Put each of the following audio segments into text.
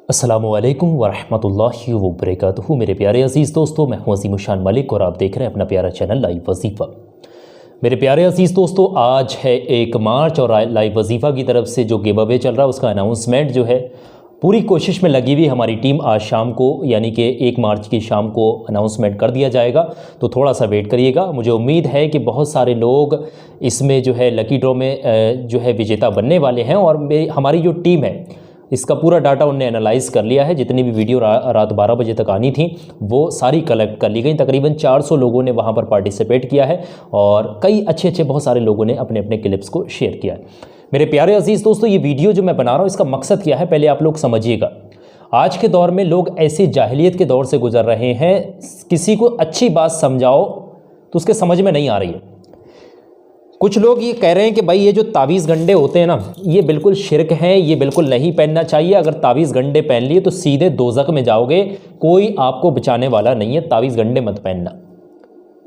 अस्सलामुअलैकुम वरहमतुल्लाहि वबरकातुहू। मेरे प्यारे अज़ीज़ दोस्तों, मैं हूं अज़ीम उशान मलिक और आप देख रहे हैं अपना प्यारा चैनल लाइव वजीफ़ा। मेरे प्यारे अज़ीज़ दोस्तों, आज है 1 मार्च और लाइव वजीफ़ा की तरफ से जो गिव अवे चल रहा है उसका अनाउंसमेंट जो है पूरी कोशिश में लगी हुई हमारी टीम आज शाम को यानी कि 1 मार्च की शाम को अनाउंसमेंट कर दिया जाएगा। तो थोड़ा सा वेट करिएगा। मुझे उम्मीद है कि बहुत सारे लोग इसमें जो है लकी ड्रॉ में जो है विजेता बनने वाले हैं और हमारी जो टीम है इसका पूरा डाटा उनने एनालाइज़ कर लिया है। जितनी भी वीडियो रात 12 बजे तक आनी थी वो सारी कलेक्ट कर ली गई। तकरीबन 400 लोगों ने वहाँ पर पार्टिसिपेट किया है और कई अच्छे बहुत सारे लोगों ने अपने अपने क्लिप्स को शेयर किया है। मेरे प्यारे अजीज़ दोस्तों, ये वीडियो जो मैं बना रहा हूँ इसका मकसद क्या है पहले आप लोग समझिएगा। आज के दौर में लोग ऐसे जाहिलियत के दौर से गुजर रहे हैं, किसी को अच्छी बात समझाओ तो उसके समझ में नहीं आ रही है। कुछ लोग ये कह रहे हैं कि भाई ये जो तावीज़ गंडे होते हैं ना ये बिल्कुल शिरक हैं, ये बिल्कुल नहीं पहनना चाहिए। अगर तावीज़ गंडे पहन लिए तो सीधे दोज़ख में जाओगे, कोई आपको बचाने वाला नहीं है, तावीज़ गंडे मत पहनना।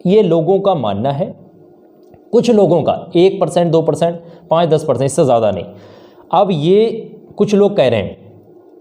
ये लोगों का मानना है, कुछ लोगों का 1%, 2%, 5-10%, इससे ज़्यादा नहीं। अब ये कुछ लोग कह रहे हैं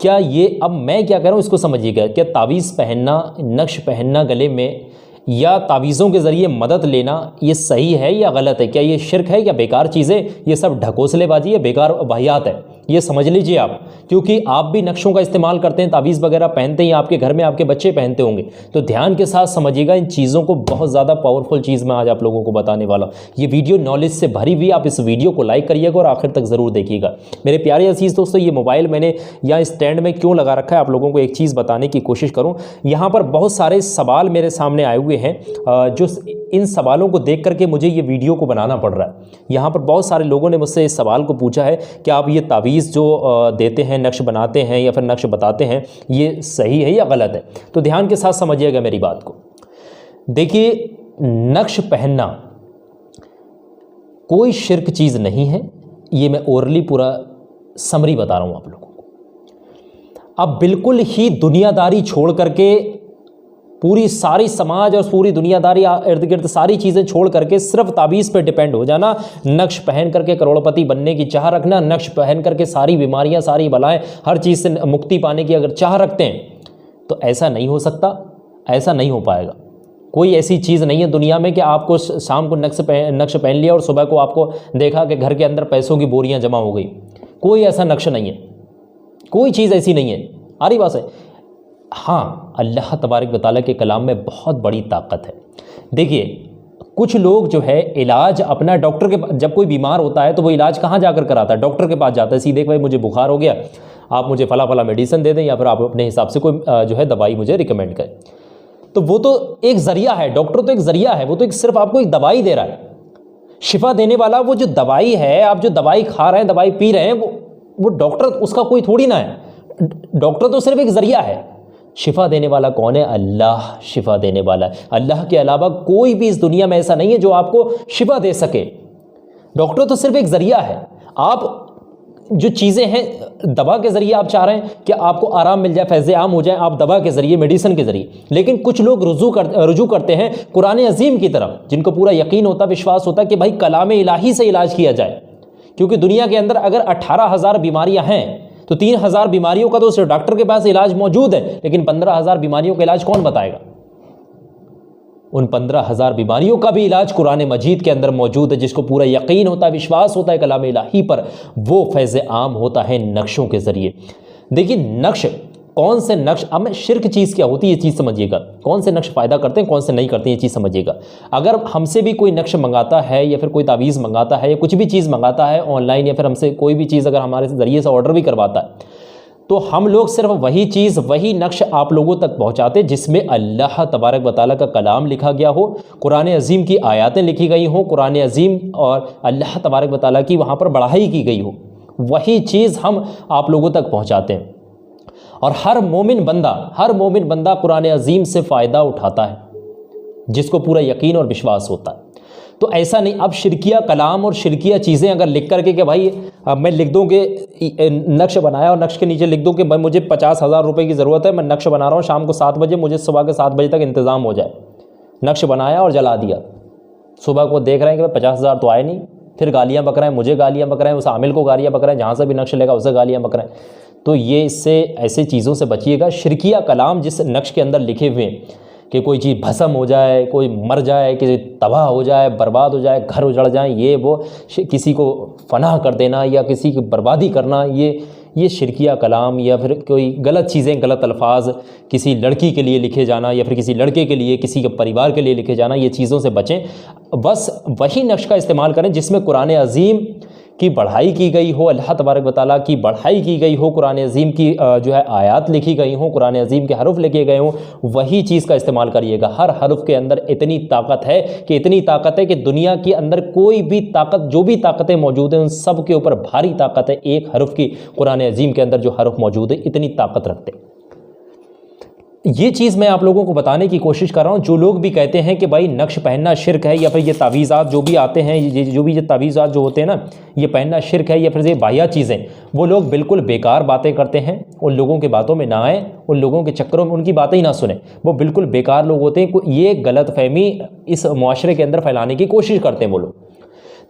क्या ये, अब मैं क्या कह रहा हूँ इसको समझिएगा। क्या तावीज़ पहनना, नक्श पहनना गले में या तावीज़ों के ज़रिए मदद लेना ये सही है या गलत है? क्या ये शिरक है या बेकार चीज़ें? ये सब ढकोसलेबाजी है, बेकार वाहियात है, ये समझ लीजिए आप। क्योंकि आप भी नक्शों का इस्तेमाल करते हैं, तावीज़ वगैरह पहनते हैं, आपके घर में आपके बच्चे पहनते होंगे। तो ध्यान के साथ समझिएगा इन चीज़ों को। बहुत ज़्यादा पावरफुल चीज़ मैं आज आप लोगों को बताने वाला हूँ। ये वीडियो नॉलेज से भरी हुई। आप इस वीडियो को लाइक करिएगा और आखिर तक ज़रूर देखिएगा। मेरे प्यारे अज़ीज़ दोस्तों, ये मोबाइल मैंने यहाँ स्टैंड में क्यों लगा रखा है, आप लोगों को एक चीज़ बताने की कोशिश करूँ। यहाँ पर बहुत सारे सवाल मेरे सामने आए हुए हैं, जो इन सवालों को देख करके मुझे ये वीडियो को बनाना पड़ रहा है। यहाँ पर बहुत सारे लोगों ने मुझसे इस सवाल को पूछा है कि आप ये तावीज़ जो देते हैं, नक्श बनाते हैं या फिर नक्श बताते हैं, ये सही है या गलत है? तो ध्यान के साथ समझिएगा मेरी बात को। देखिए, नक्श पहनना कोई शिरक चीज़ नहीं है। ये मैं ओरली पूरा समरी बता रहा हूँ आप लोगों को। अब बिल्कुल ही दुनियादारी छोड़ करके, पूरी सारी समाज और पूरी दुनियादारी इर्द गिर्द सारी चीज़ें छोड़ करके सिर्फ तावीज़ पे डिपेंड हो जाना, नक्श पहन करके करोड़पति बनने की चाह रखना, नक्श पहन करके सारी बीमारियां, सारी बलाएं, हर चीज़ से मुक्ति पाने की अगर चाह रखते हैं तो ऐसा नहीं हो सकता, ऐसा नहीं हो पाएगा। कोई ऐसी चीज़ नहीं है दुनिया में कि आपको शाम को नक्श पहन लिया और सुबह को आपको देखा कि घर के अंदर पैसों की बोरियाँ जमा हो गई। कोई ऐसा नक्श नहीं है, कोई चीज़ ऐसी नहीं है। आ रही बात है? हाँ, अल्लाह तबारक व तआला के कलाम में बहुत बड़ी ताकत है। देखिए, कुछ लोग जो है इलाज अपना डॉक्टर के, जब कोई बीमार होता है तो वो इलाज कहाँ जाकर कराता है? डॉक्टर के पास जाता है। सीधे भाई मुझे बुखार हो गया, आप मुझे फला मेडिसिन दे दें या फिर आप अपने हिसाब से कोई जो है दवाई मुझे रिकमेंड करें। तो वो तो एक ज़रिया है, डॉक्टर तो एक ज़रिया है, वो तो एक सिर्फ आपको एक दवाई दे रहा है, शिफा देने वाला। वो जो दवाई है, आप जो दवाई खा रहे हैं, दवाई पी रहे हैं, वो डॉक्टर उसका कोई थोड़ी ना है। डॉक्टर तो सिर्फ एक ज़रिया है। शिफा देने वाला कौन है? अल्लाह शिफा देने वाला है। अल्लाह के अलावा कोई भी इस दुनिया में ऐसा नहीं है जो आपको शिफा दे सके। डॉक्टर तो सिर्फ एक ज़रिया है। आप जो चीज़ें हैं, दवा के ज़रिए आप चाह रहे हैं कि आपको आराम मिल जाए, फैज़े आम हो जाए, आप दवा के ज़रिए, मेडिसिन के ज़रिए। लेकिन कुछ लोग रुजू करते हैं कुरान अज़ीम की तरफ, जिनको पूरा यकीन होता, विश्वास होता कि भाई कलाम इलाही से इलाज किया जाए। क्योंकि दुनिया के अंदर अगर 18,000 बीमारियाँ हैं तो 3,000 बीमारियों का तो डॉक्टर के पास इलाज मौजूद है, लेकिन 15,000 बीमारियों का इलाज कौन बताएगा? उन 15,000 बीमारियों का भी इलाज कुरान मजीद के अंदर मौजूद है, जिसको पूरा यकीन होता है, विश्वास होता है कलाम इलाही पर। वो फैज़ आम होता है नक्शों के ज़रिए। देखिए, नक्श, कौन से नक्श, अब मैं शिरक चीज़ क्या होती है ये चीज़ समझिएगा। कौन से नक्श फ़ायदा करते हैं, कौन से नहीं करते हैं, ये चीज़ समझिएगा। अगर हमसे भी कोई नक्श मंगाता है या फिर कोई तावीज़ मंगाता है या कुछ भी चीज़ मंगाता है ऑनलाइन, या फिर हमसे कोई भी चीज़ अगर हमारे ज़रिए से ऑर्डर भी करवाता है, तो हम लोग सिर्फ वही चीज़, वही नक्श आप लोगों तक पहुँचाते जिसमें अल्लाह तबारक व तआला का कलाम लिखा गया हो, कुरान अज़ीम की आयातें लिखी गई हो, कुरान अज़ीम और अल्लाह तबारक व तआला की वहाँ पर बढ़ाई की गई हो। वही चीज़ हम आप लोगों तक पहुँचाते हैं। और हर मोमिन बंदा कुरान अज़ीम से फ़ायदा उठाता है, जिसको पूरा यकीन और विश्वास होता है। तो ऐसा नहीं, अब शिरकिया कलाम और शिरकिया चीज़ें अगर लिख करके कि भाई मैं लिख दूँ कि नक्श बनाया और नक्श के नीचे लिख दूँ कि भाई मुझे 50,000 रुपये की ज़रूरत है, मैं नक्श बना रहा हूँ, शाम को 7 बजे मुझे सुबह के 7 बजे तक इंतज़ाम हो जाए। नक्श बनाया और जला दिया, सुबह को देख रहे हैं कि भाई 50,000 तो आए नहीं, फिर गालियाँ बक रहे हैं, मुझे गालियाँ बक रहे हैं, उस आमिल को गालियाँ बक रहे हैं, जहाँ से भी नक्श लेगा उसे गालियाँ बक रहे हैं। तो ये इससे ऐसे चीज़ों से बचिएगा। शिरकिया कलाम जिस नक्श के अंदर लिखे हुए हैं कि कोई चीज़ भस्म हो जाए, कोई मर जाए, किसी तबाह हो जाए, बर्बाद हो जाए, घर उजड़ जाए, ये वो किसी को फनाह कर देना या किसी की बर्बादी करना, ये शिरकिया कलाम या फिर कोई गलत चीज़ें, गलत अल्फाज किसी लड़की के लिए लिखे जाना या फिर किसी लड़के के लिए, किसी के परिवार के लिए लिखे जाना, ये चीज़ों से बचें। बस वही नक्श का इस्तेमाल करें जिसमें कुरान अज़ीम की बढ़ाई की गई हो, अल्लाह तबारक व तआला की बढ़ाई की गई हो, कुरान अज़ीम की जो है आयात लिखी गई हो, कुरान अज़ीम के हरुफ लिखे गए हों, वही चीज़ का इस्तेमाल करिएगा। हर हरुफ के अंदर इतनी ताकत है कि दुनिया के अंदर कोई भी ताकत, जो भी ताकतें मौजूद हैं, उन सब के ऊपर भारी ताकत है एक हरुफ की। कुरान अज़ीम के अंदर जो हरुफ मौजूद है इतनी ताकत रखते हैं। ये चीज़ मैं आप लोगों को बताने की कोशिश कर रहा हूँ। जो लोग भी कहते हैं कि भाई नक्श पहनना शिर्क है या फिर ये तावीज़ात जो भी आते हैं, ये तावीज़ात जो होते हैं ना, ये पहनना शिर्क है या फिर ये बाह्या चीज़ें, वो लोग बिल्कुल बेकार बातें करते हैं। उन लोगों के बातों में ना आए, उन लोगों के चक्करों में उनकी बातें ही ना सुने, वो बिल्कुल बेकार लोग होते हैं। ये गलतफहमी इस मुआशरे के अंदर फैलाने की कोशिश करते हैं वो लोग।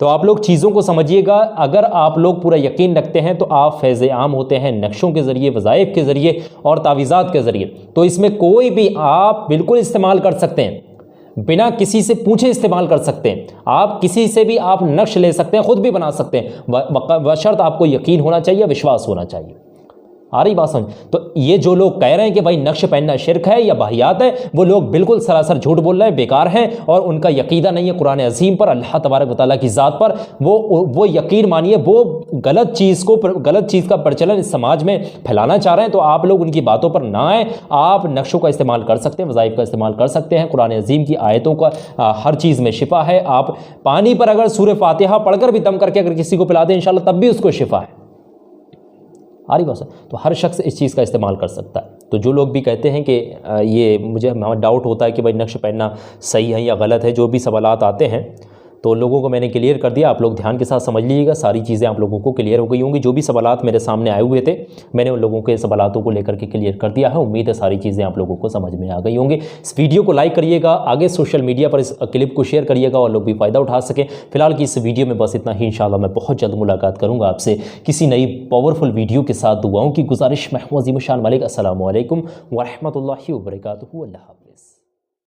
तो आप लोग चीज़ों को समझिएगा। अगर आप लोग पूरा यकीन रखते हैं तो आप फैज़ आम होते हैं नक्शों के ज़रिए, वज़ाइफ के ज़रिए और तावीज़ात के ज़रिए। तो इसमें कोई भी आप बिल्कुल इस्तेमाल कर सकते हैं, बिना किसी से पूछे इस्तेमाल कर सकते हैं। आप किसी से भी आप नक्श ले सकते हैं, ख़ुद भी बना सकते हैं, बशर्त आपको यकीन होना चाहिए, विश्वास होना चाहिए। आ रही बात समझ? तो ये जो लोग कह रहे हैं कि भाई नक्श पहनना शिर्क है या बाहियात है, वो लोग बिल्कुल सरासर झूठ बोल रहे हैं, बेकार हैं और उनका यकीदा नहीं है कुरान अज़ीम पर, अल्लाह तबारक व तआला की ज़ात पर। वो यकीन मानिए, वो गलत चीज़ का प्रचलन इस समाज में फैलाना चाह रहे हैं। तो आप लोग उनकी बातों पर ना आए। आप नक्शों का इस्तेमाल कर सकते हैं, वज़ाइफ का इस्तेमाल कर सकते हैं। कुरान अज़ीम की आयतों का हर चीज़ में शिफा है। आप पानी पर अगर सूरह फातिहा पढ़कर भी दम करके अगर किसी को पिला दें इंशाअल्लाह, तब भी उसको शिफा है। आ रही बात? तो हर शख्स इस चीज़ का इस्तेमाल कर सकता है। तो जो लोग भी कहते हैं कि ये मुझे डाउट होता है कि भाई नक्श पहनना सही है या गलत है, जो भी सवालात आते हैं तो लोगों को मैंने क्लियर कर दिया। आप लोग ध्यान के साथ समझ लीजिएगा, सारी चीज़ें आप लोगों को क्लियर हो गई होंगी। जो भी सवालात मेरे सामने आए हुए थे, मैंने उन लोगों के सवालातों को लेकर के क्लियर कर दिया है। उम्मीद है सारी चीज़ें आप लोगों को समझ में आ गई होंगी। इस वीडियो को लाइक करिएगा, आगे सोशल मीडिया पर इस क्लिप को शेयर करिएगा और लोग भी फ़ायदा उठा सकें। फिलहाल की इस वीडियो में बस इतना ही। इंशाअल्लाह मैं बहुत जल्द मुलाकात करूँगा आपसे किसी नई पावरफुल वीडियो के साथ। दुआओं की गुजारिश। मैं हूं अज़ीम शान मलिक। अस्सलामु अलैकुम व रहमतुल्लाहि व बरकातुहू। अल्लाह हाफ़िज़।